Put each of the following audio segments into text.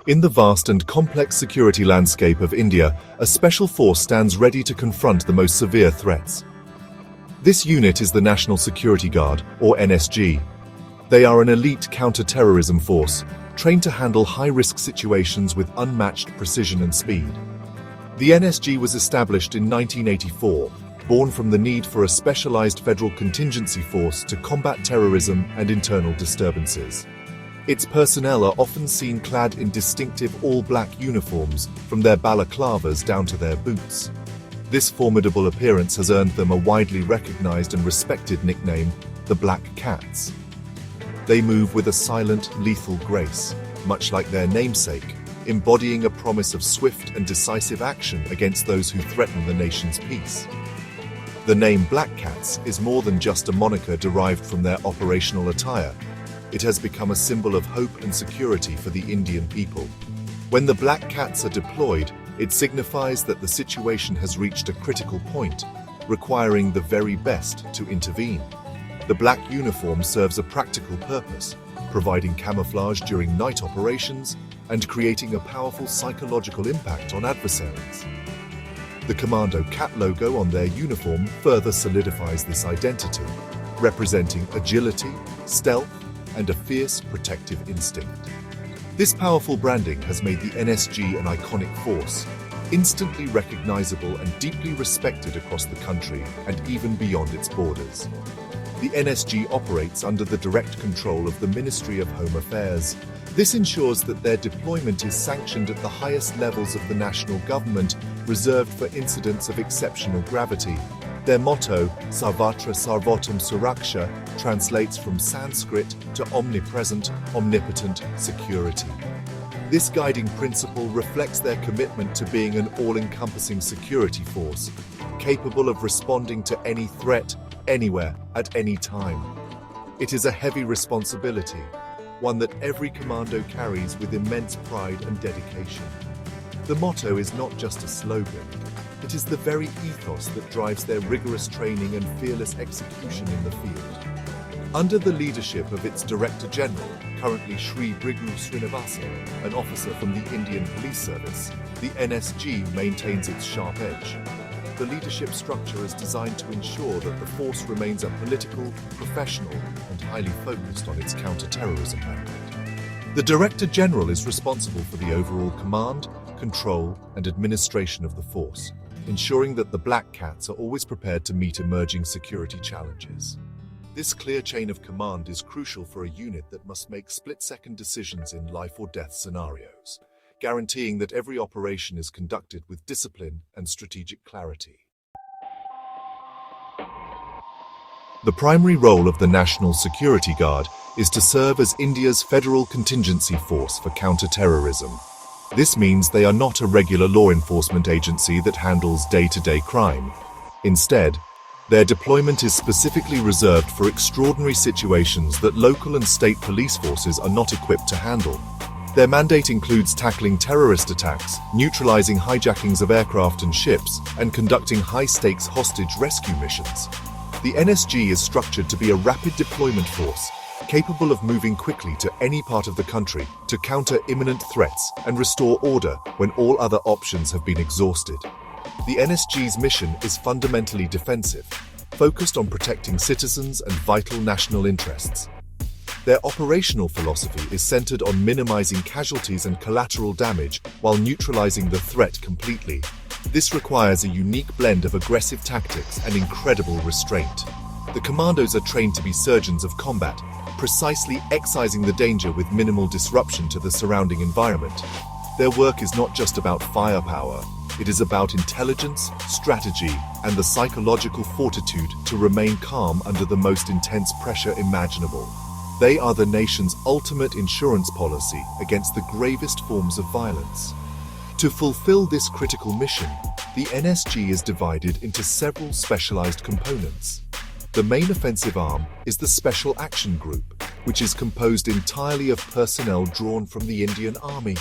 In the vast and complex security landscape of India, a special force stands ready to confront the most severe threats. This unit is the National Security Guard, or NSG. They are an elite counter-terrorism force, trained to handle high-risk situations with unmatched precision and speed. The NSG was established in 1984, born from the need for a specialized federal contingency force to combat terrorism and internal disturbances. Its personnel are often seen clad in distinctive all-black uniforms, from their balaclavas down to their boots. This formidable appearance has earned them a widely recognized and respected nickname, the Black Cats. They move with a silent, lethal grace, much like their namesake, embodying a promise of swift and decisive action against those who threaten the nation's peace. The name Black Cats is more than just a moniker derived from their operational attire. It has become a symbol of hope and security for the Indian people. When the Black Cats are deployed, it signifies that the situation has reached a critical point, requiring the very best to intervene. The black uniform serves a practical purpose, providing camouflage during night operations and creating a powerful psychological impact on adversaries. The Commando Cat logo on their uniform further solidifies this identity, representing agility, stealth, and a fierce protective instinct. This powerful branding has made the NSG an iconic force, instantly recognizable and deeply respected across the country and even beyond its borders. The NSG operates under the direct control of the Ministry of Home Affairs. This ensures that their deployment is sanctioned at the highest levels of the national government, reserved for incidents of exceptional gravity. Their motto, Sarvatra Sarvotam Suraksha, translates from Sanskrit to omnipresent, omnipotent security. This guiding principle reflects their commitment to being an all-encompassing security force, capable of responding to any threat, anywhere, at any time. It is a heavy responsibility, one that every commando carries with immense pride and dedication. The motto is not just a slogan, it is the very ethos that drives their rigorous training and fearless execution in the field. Under the leadership of its Director General, currently Shri Brigu Srinivasan, an officer from the Indian Police Service, the NSG maintains its sharp edge. The leadership structure is designed to ensure that the force remains apolitical, professional, and highly focused on its counter-terrorism mandate. The Director General is responsible for the overall command, control, and administration of the force, ensuring that the Black Cats are always prepared to meet emerging security challenges. This clear chain of command is crucial for a unit that must make split-second decisions in life-or-death scenarios, guaranteeing that every operation is conducted with discipline and strategic clarity. The primary role of the National Security Guard is to serve as India's federal contingency force for counter-terrorism. This means they are not a regular law enforcement agency that handles day-to-day crime. Instead, their deployment is specifically reserved for extraordinary situations that local and state police forces are not equipped to handle. Their mandate includes tackling terrorist attacks, neutralizing hijackings of aircraft and ships, and conducting high-stakes hostage rescue missions. The NSG is structured to be a rapid deployment force, capable of moving quickly to any part of the country to counter imminent threats and restore order when all other options have been exhausted. The NSG's mission is fundamentally defensive, focused on protecting citizens and vital national interests. Their operational philosophy is centered on minimizing casualties and collateral damage while neutralizing the threat completely. This requires a unique blend of aggressive tactics and incredible restraint. The commandos are trained to be surgeons of combat, precisely excising the danger with minimal disruption to the surrounding environment. Their work is not just about firepower, it is about intelligence, strategy, and the psychological fortitude to remain calm under the most intense pressure imaginable. They are the nation's ultimate insurance policy against the gravest forms of violence. To fulfill this critical mission, the NSG is divided into several specialized components. The main offensive arm is the Special Action Group, which is composed entirely of personnel drawn from the Indian Army.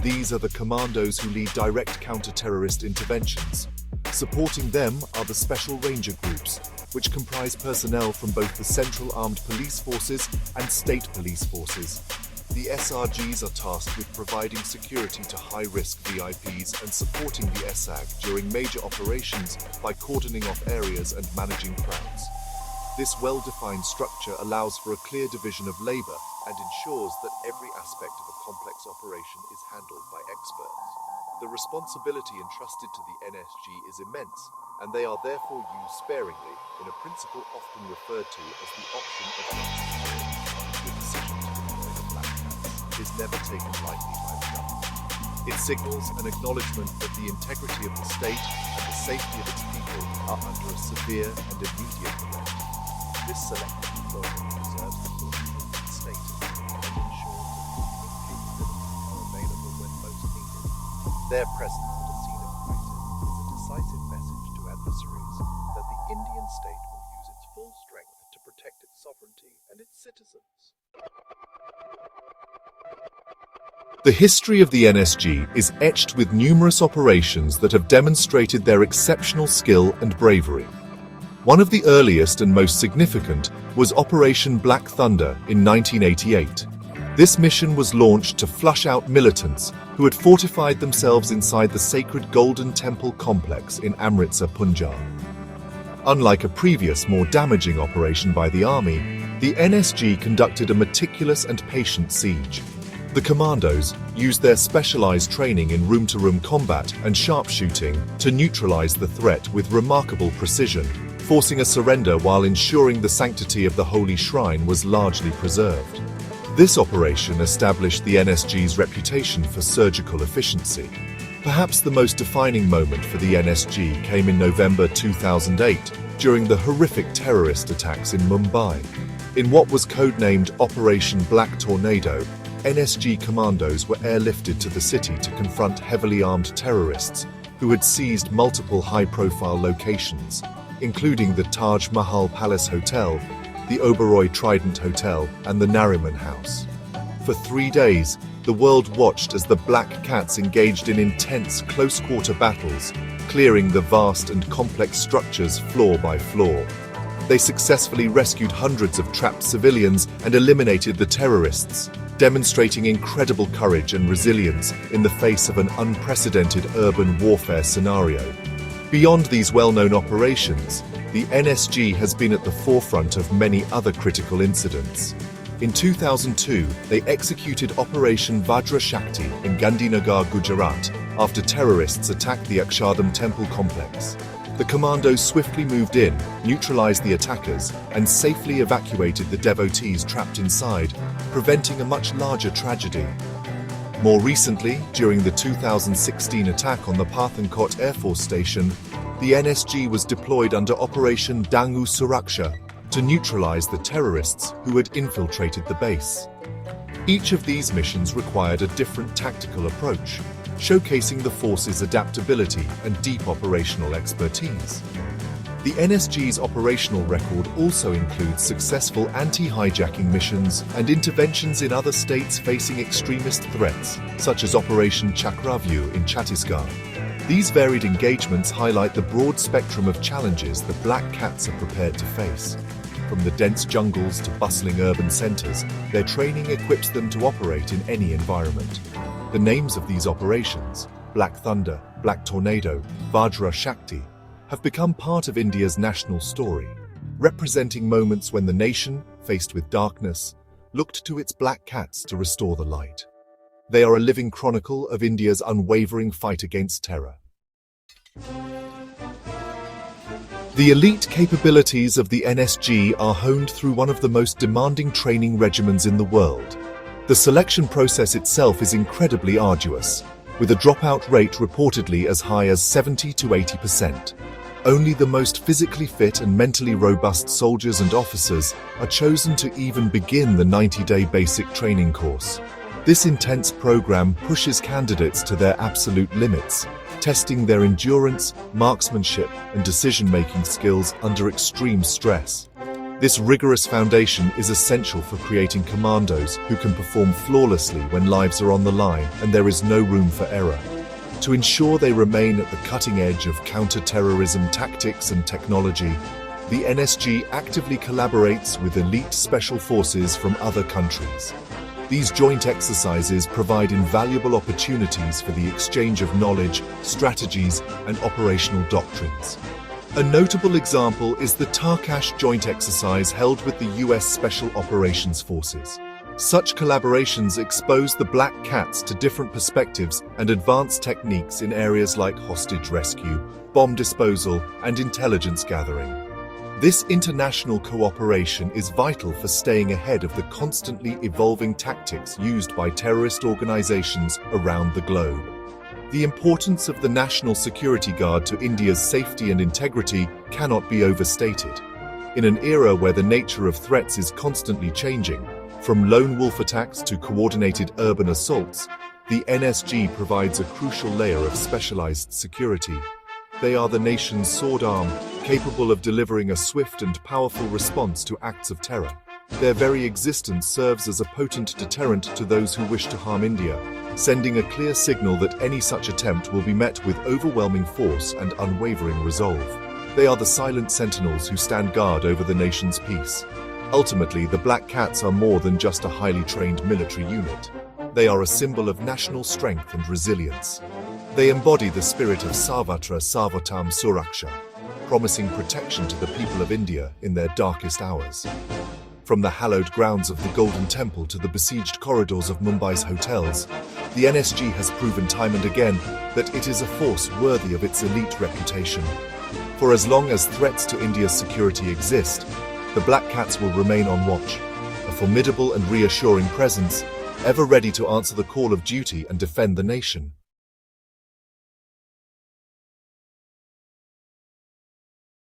These are the commandos who lead direct counter-terrorist interventions. Supporting them are the Special Ranger Groups, which comprise personnel from both the Central Armed Police Forces and State Police Forces. The SRGs are tasked with providing security to high-risk VIPs and supporting the SAG during major operations by cordoning off areas and managing crowds. This well-defined structure allows for a clear division of labor and ensures that every aspect of a complex operation is handled by experts. The responsibility entrusted to the NSG is immense, and they are therefore used sparingly in a principle often referred to as the option of last resort. The decision to deploy the Black Cats is never taken lightly by the government. It signals an acknowledgement that the integrity of the state and the safety of its people are under a severe and immediate threat. This selective deployment preserves the authority of the state and ensures that the capabilities are available when most needed. Their presence at a scene of crisis is a decisive message to adversaries that the Indian state will use its full strength to protect its sovereignty and its citizens. The history of the NSG is etched with numerous operations that have demonstrated their exceptional skill and bravery. One of the earliest and most significant was Operation Black Thunder in 1988. This mission was launched to flush out militants who had fortified themselves inside the sacred Golden Temple complex in Amritsar, Punjab. Unlike a previous, more damaging operation by the army, the NSG conducted a meticulous and patient siege. The commandos used their specialized training in room-to-room combat and sharpshooting to neutralize the threat with remarkable precision, forcing a surrender while ensuring the sanctity of the holy shrine was largely preserved. This operation established the NSG's reputation for surgical efficiency. Perhaps the most defining moment for the NSG came in November 2008 during the horrific terrorist attacks in Mumbai. In what was codenamed Operation Black Tornado, NSG commandos were airlifted to the city to confront heavily armed terrorists who had seized multiple high-profile locations, including the Taj Mahal Palace Hotel, the Oberoi Trident Hotel, and the Nariman House. For 3 days, the world watched as the Black Cats engaged in intense close-quarter battles, clearing the vast and complex structures floor by floor. They successfully rescued hundreds of trapped civilians and eliminated the terrorists, demonstrating incredible courage and resilience in the face of an unprecedented urban warfare scenario. Beyond these well-known operations, the NSG has been at the forefront of many other critical incidents. In 2002, they executed Operation Vajra Shakti in Gandhinagar, Gujarat, after terrorists attacked the Akshardham temple complex. The commandos swiftly moved in, neutralized the attackers, and safely evacuated the devotees trapped inside, preventing a much larger tragedy. More recently, during the 2016 attack on the Pathankot Air Force Station, the NSG was deployed under Operation Dangu Suraksha to neutralize the terrorists who had infiltrated the base. Each of these missions required a different tactical approach, showcasing the force's adaptability and deep operational expertise. The NSG's operational record also includes successful anti-hijacking missions and interventions in other states facing extremist threats, such as Operation Chakravyu in Chhattisgarh. These varied engagements highlight the broad spectrum of challenges the Black Cats are prepared to face. From the dense jungles to bustling urban centers, their training equips them to operate in any environment. The names of these operations, Black Thunder, Black Tornado, Vajra Shakti, have become part of India's national story, representing moments when the nation, faced with darkness, looked to its Black Cats to restore the light. They are a living chronicle of India's unwavering fight against terror. The elite capabilities of the NSG are honed through one of the most demanding training regimens in the world. The selection process itself is incredibly arduous, with a dropout rate reportedly as high as 70 to 80%. Only the most physically fit and mentally robust soldiers and officers are chosen to even begin the 90-day basic training course. This intense program pushes candidates to their absolute limits, testing their endurance, marksmanship, and decision-making skills under extreme stress. This rigorous foundation is essential for creating commandos who can perform flawlessly when lives are on the line and there is no room for error. To ensure they remain at the cutting edge of counter-terrorism tactics and technology, the NSG actively collaborates with elite special forces from other countries. These joint exercises provide invaluable opportunities for the exchange of knowledge, strategies, and operational doctrines. A notable example is the Tarkash joint exercise held with the US Special Operations Forces. Such collaborations expose the Black Cats to different perspectives and advanced techniques in areas like hostage rescue, bomb disposal, and intelligence gathering. This international cooperation is vital for staying ahead of the constantly evolving tactics used by terrorist organizations around the globe. The importance of the National Security Guard to India's safety and integrity cannot be overstated. In an era where the nature of threats is constantly changing, from lone wolf attacks to coordinated urban assaults, the NSG provides a crucial layer of specialized security. They are the nation's sword arm, capable of delivering a swift and powerful response to acts of terror. Their very existence serves as a potent deterrent to those who wish to harm India, sending a clear signal that any such attempt will be met with overwhelming force and unwavering resolve. They are the silent sentinels who stand guard over the nation's peace. Ultimately, the Black Cats are more than just a highly trained military unit. They are a symbol of national strength and resilience. They embody the spirit of Sarvatra Sarvotam Suraksha, promising protection to the people of India in their darkest hours. From the hallowed grounds of the Golden Temple to the besieged corridors of Mumbai's hotels, the NSG has proven time and again that it is a force worthy of its elite reputation. For as long as threats to India's security exist, the Black Cats will remain on watch, a formidable and reassuring presence, ever ready to answer the call of duty and defend the nation.